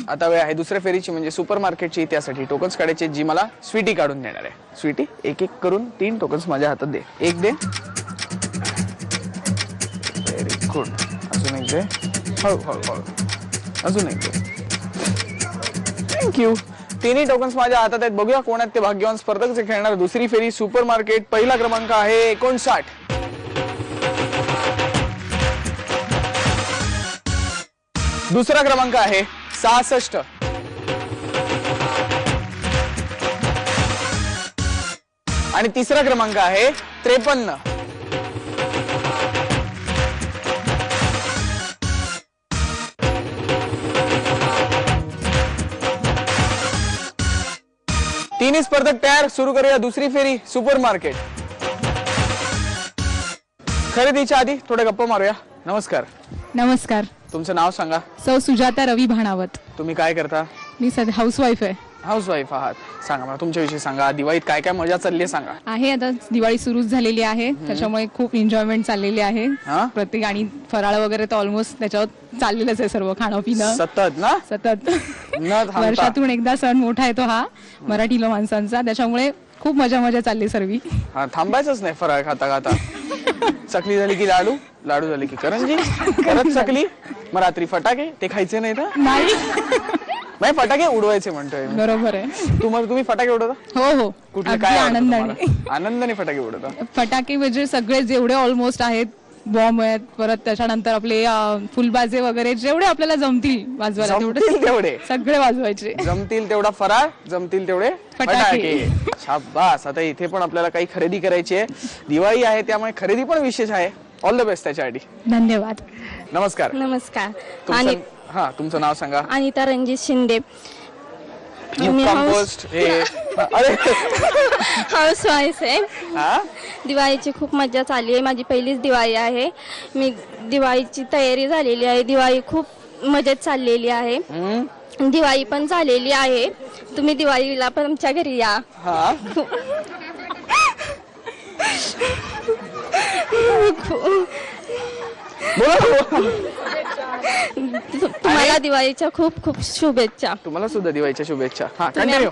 आता वेळ आहे दुसऱ्या फेरीची म्हणजे सुपर मार्केटची. त्यासाठी टोकन्स काढायचे जी मला स्वीटी काढून देणार आहे. स्वीटी एक एक करून 3 टोकन्स माझ्या हातात दे. एक दे, व्हेरी गुड. अजून एक दे, हळू. अजून एक दे, थँक्यू. 3 टोकन्स माझ्या हातात आहेत. बघूया कोण आहेत ते भाग्यवान स्पर्धक जे खेळणार दुसरी फेरी सुपर मार्केट. पहिला क्रमांक आहे 59. दुसरा क्रमांक आहे 66. आणि तिसरा क्रमांक आहे 53. तिन्ही स्पर्धक तयार. सुरू करूया दुसरी फेरी सुपर मार्केट. खरेदीच्या आधी थोडे गप्पा मारूया. नमस्कार. नमस्कार. तुमचं नाव सांगा. सौ सुजाता रवी भाणावत. तुम्ही काय करता? मी सध्या हाऊसवाईफ आहे. हाऊसवाईफ आहात. सांगा मला तुमच्याविषयी सांगा. दिवाळीत काय काय मजा चालली आहे सांगा. आहे आता दिवाळी सुरू झालेली आहे त्याच्यामुळे खूप एन्जॉयमेंट चाललेली आहे. हा? प्रत्येक आणि फराळ वगैरे तर ऑलमोस्ट त्याच्यावर चाललेलंच आहे सर्व खाणं पिणं सतत ना सतत. न थांबता. वर्षातून एकदा सण मोठा येतो हा मराठी माणसांचा त्याच्यामुळे खूप मजा चालली सर्वी. हा थांबायचंच नाही फराळ खाता खाता. चकली झाली की लाडू, लाडू झाली की करंजी, परत चकली, मग रात्री फटाके. ते खायचे नाही तर नाही. नाही फटाके उडवायचे म्हणतोय मी. बरोबर आहे. तुम्ही फटाके उडवता? हो. कुठले अगदी काय आवडतं आनंदाने. तुम्हाला? आनंदाने फटाके उडवता? फटाके म्हणजे सगळे जेवढे ऑलमोस्ट आहेत बॉम्ब आहेत परत त्याच्यानंतर आपले फुलबाजे वगैरे जेवढे आपल्याला जमतील वाजवायला तेवढे सगळे वाजवायचे. जमतील तेवढा फराळ, जमतील तेवढे फटाके. शाबास. आता इथे पण आपल्याला काही खरेदी करायची आहे. दिवाळी आहे त्यामुळे खरेदी पण विशेष आहे. ऑल द बेस्ट त्याच्यासाठी. धन्यवाद. नमस्कार. नमस्कार. आणि तुमचं नाव सांगा. अनिता रणजित शिंदे. कंपोस्ट हे अरे हाऊस वाईफ आहे. हा दिवाळीची खूप मजा चालली आहे. माझी पहिलीच दिवाळी आहे. मी दिवाळीची तयारी झालेली आहे. दिवाळी खूप मजेत चाललेली आहे. दिवाळी पण झालेली आहे. तुम्ही दिवाळीला पण आमच्या घरी या. हा तुम्हाला दिवाळीच्या खूप खूप शुभेच्छा. तुम्हाला सुद्धा दिवाळीच्या शुभेच्छा. हा कंटिन्यू.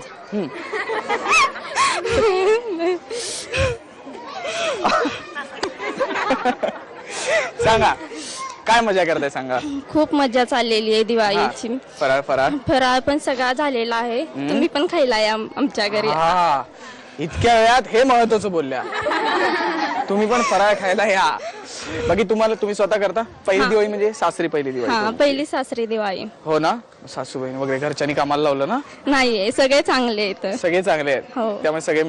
सांगा काय मजा करताय सांगा. खूप मजा चाललेली आहे दिवाळीची. फराळ पण सगळा झालेला आहे. तुम्ही पण खायला या आमच्या घरी. हा इतक्या वेळात हे महत्वाचं बोलल्या. तुम्ही पण फराळ खायला या. बाकी तुम्ही स्वतः करता? पहिली दिवाळी म्हणजे सासरी पहिली दिवाळी. हा पहिली सासरी दिवाळी. हो ना. सासूबाई वगैरे घरच्यांनी कामाला लावलं ना? नाहीये सगळे चांगले आहेत. सगळे चांगले आहेत. हो. त्यामुळे सगळे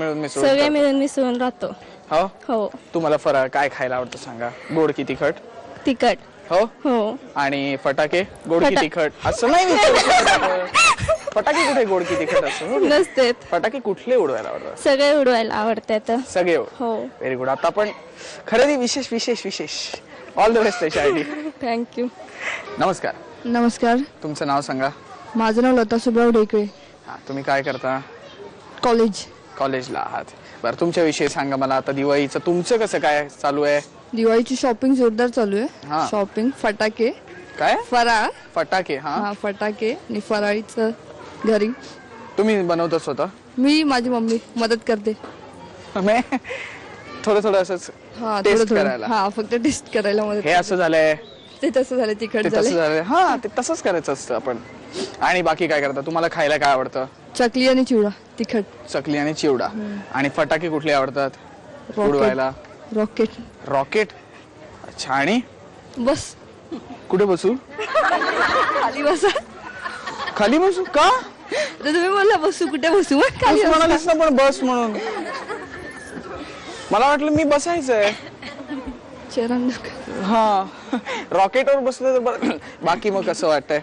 मिळून मिसळून राहतो. हो हो. तुम्हाला फराळ काय खायला आवडतं सांगा. गोड की तिखट? तिखट. हो हो. आणि फटाके गोड की तिखट असं नाही फटाके कुठे गोड की तिखट असं नसते. फटाके कुठले उडवायला आवडतात? सगळे उडवायला आवडतात. सगळे. हो. Very good. आता आपण खरेदी विशेष ऑल द बेस्ट त्याच्यासाठी. थँक्यू. नमस्कार. नमस्कार. तुमचं नाव सांगा. माझं नाव लता सुब्राव ढेकळे. हा तुम्ही काय करता? कॉलेजला आहात. बरं तुमच्याविषयी सांगा मला. आता दिवाळीचं तुमचं कसं काय चालू आहे? दिवाळीची शॉपिंग जोरदार चालू हा. आहे. शॉपिंग फटाके काय फराळ. फटाके. हा फटाके आणि फराळीचं घरी तुम्ही बनवता स्वतः? मी माझी मम्मी मदत करते. थोडं असंच टेस्ट करायला. हा फक्त टेस्ट करायला मदत. हे असं झालंय ते तसं झालं तिखट ते तसं झालं. झालंय. हा ते तसंच करायचं असतं आपण. आणि बाकी काय करता? तुम्हाला खायला काय आवडतं? चकली आणि चिवडा तिखट. चकली आणि चिवडा. आणि फटाके कुठले आवडतात उडवायला? रॉकेट. अच्छा. आणि बस कुठे बसू? खाली बसा. खाली बसू का? तुम्ही बोलला बसू कुठे बसू मग खाली म्हणालीस ना पण बस म्हणून. मला वाटलं मी बसायचंय. हा रॉकेटवर बसलं तर बरं. बाकी मग कसं वाटतंय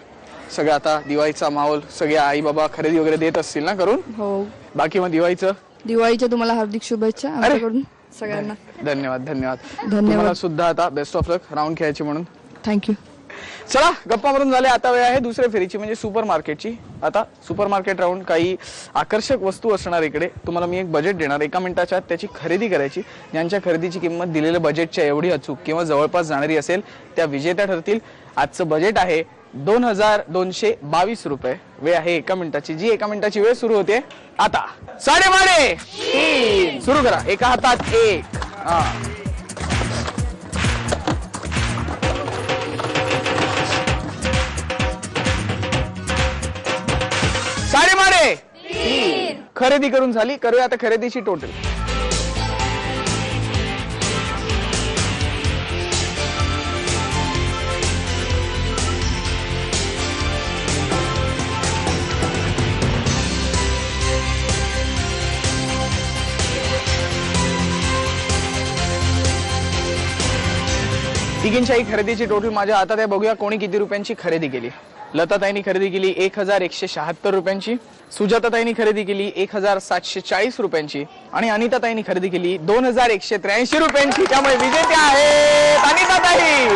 सगळं? आता दिवाळीचा माहोल सगळे आई बाबा खरेदी वगैरे देत असतील ना करून? हो. बाकी मग दिवाळीच्या तुम्हाला हार्दिक शुभेच्छा आमच्याकडून सगळ्यांना. धन्यवाद सुद्धा. आता बेस्ट ऑफ लक राऊंड खेळायची म्हणून. थँक्यू. चला गप्पा मारून झाले. आता वेळ आहे दुसऱ्या फेरीची म्हणजे सुपर मार्केटची. आता सुपर मार्केट राऊंड काही आकर्षक वस्तू असणार. इकडे तुम्हाला मी एक बजेट देणार. 1 मिनिटाच्या आत त्याची खरेदी करायची. ज्यांच्या खरेदीची किंमत दिलेल्या बजेटच्या एवढी अचूक किंवा जवळपास जाणारी असेल त्या विजेत्या ठरतील. आजचं बजेट आहे 2222 रुपये वेळ आहे एका मिनिटाची, जी एका मिनिटाची वेळ सुरू होते आता. साडेमाडे 3 सुरू करा. एका हातात 1. साडेमाडे 3 खरेदी करून झाली. करूया आता खरेदीची टोटल. तिघींच्याही खरेदीची टोटल माझ्या हातात आहे. बघूया कोणी किती रुपयांची खरेदी केली. लताताईंनी खरेदी केली 1176 रुपयांची, सुजाताताईंनी खरेदी केली 1740 रुपयांची आणि अनिताताईंनी खरेदी केली 2183 रुपयांची. त्यामुळे विजेत्या आहेत अनिताताई.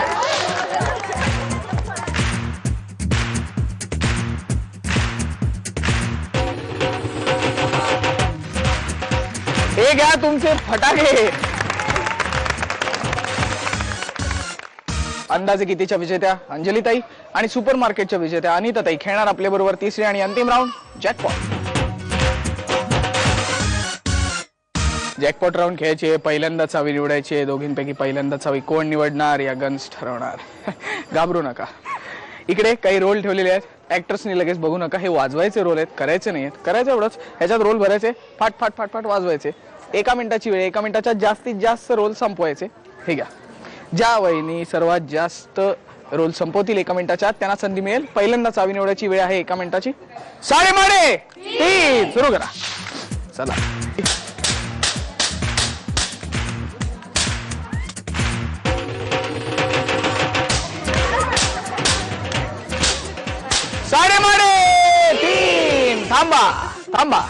हे घ्या तुमचे फटाके. अंदाजे कितीच्या विजेत्या अंजलीताई आणि सुपर मार्केटच्या विजेत्या अनिताताई खेळणार आपल्या बरोबर तिसरी आणि अंतिम राऊंड जॅकपॉट. जॅकपॉट राऊंड खेळायचे. पहिल्यांदा चावी निवडायची. दोघींपैकी पहिल्यांदा चावी कोण निवडणार या गन्स ठरवणार. घाबरू नका. इकडे काही रोल ठेवलेले आहेत. ऍक्टर्सनी लगेच बघू नका. हे वाजवायचे रोल आहेत, करायचे नाहीत. करायचं एवढंच, ह्याच्यात रोल भरायचे, फाट फाट फाट फाट वाजवायचे. एका मिनिटाची वेळ, एका मिनिटाच्या जास्तीत जास्त रोल संपवायचे. हे घ्या. ज्या वहिनी सर्वात जास्त रोल संपवतील एका मिनिटाच्या आत त्यांना संधी मिळेल. पहिल्यांदा चावी निवडायची वेळ आहे एका मिनिटाची. साडेमाडे 3 सुरू करा. चला. साडेमाडे 3 थांबा थांबा.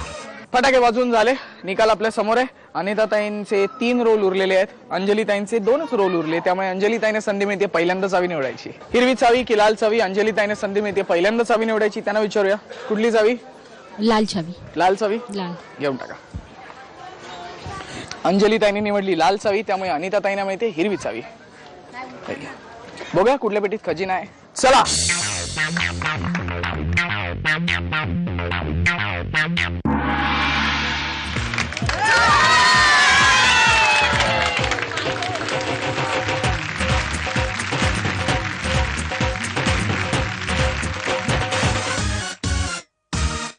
फटाके वाजून झाले. निकाल आपल्या समोर आहे. अनिताताईंचे 3 रोल उरलेले आहेत. अंजलीताईंचे 2च रोल उरले. त्यामुळे अंजलीताईने संधी मिळते पहिल्यांदा चावी निवडायची. हिरवी चावी की लाल चावी? अंजलीताईने संधी मिळते पहिल्यांदा चावी निवडायची. त्यांना विचारूया कुठली चावी? लाल चावी. लाल चावी लाल घेऊन टाका. अंजलीताईने निवडली लाल चावी, त्यामुळे अनिताताईंना मिळते हिरवी चावी. बघूया कुठल्या पेटीत खजिना आहे. चला.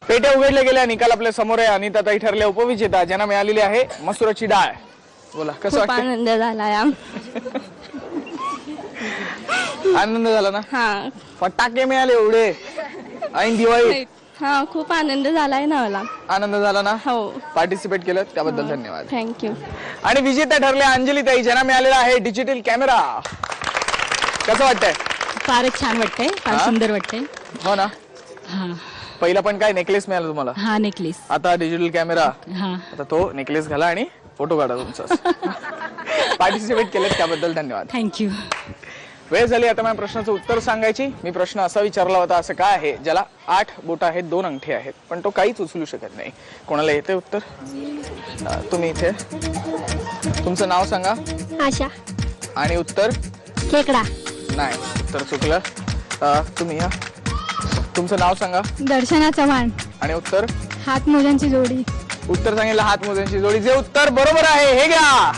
पेट्या उघडल्या गेल्या. निकाल आपल्या समोर आहे. अनिताताई ठरल्या उपविजेता, ज्यांना मिळालेली आहे मसुराची डाळ. बोला कसं खूप वाटतं? आनंद झाला. आनंद झाला ना? हा फटाके मिळाले एवढे ऐन दिवाळी. हा खूप आनंद झालाय ना मला. आनंद झाला ना? हो. पार्टिसिपेट केलं त्याबद्दल धन्यवाद. थँक्यू. आणि विजेत्या ठरल्या अंजलीताई, ज्यांना मिळालेला आहे डिजिटल कॅमेरा. कसं वाटतंय? फारच छान वाटतंय. फार सुंदर वाटतंय. हो ना? हा पहिला पण काय नेकलेस मिळाला तुम्हाला? हा नेकलेस. आता डिजिटल कॅमेरा. हा आता तो नेकलेस घाला आणि फोटो काढा तुमचा. पार्टिसिपेट केलं त्याबद्दल धन्यवाद. थँक्यू. वेळ झाली आता माझ्या प्रश्नाचं उत्तर सांगायची. मी प्रश्न असा विचारला होता, असं काय आहे ज्याला 8 बोटं आहेत, 2 अंगठी आहेत, पण तो काहीच उचलू शकत नाही? कोणाला येते उत्तर? तुम्ही इथे. तुमचं नाव सांगा. आशा. आणि उत्तर? खेकडा. नाही, उत्तर चुकलं. तुम्ही या. तुमचं नाव सांगा. दर्शना चव्हाण. आणि उत्तर? हातमोज्यांची जोडी. उत्तर सांगितलं हातमोज्यांची जोडी, जे उत्तर बरोबर आहे. हे घ्या.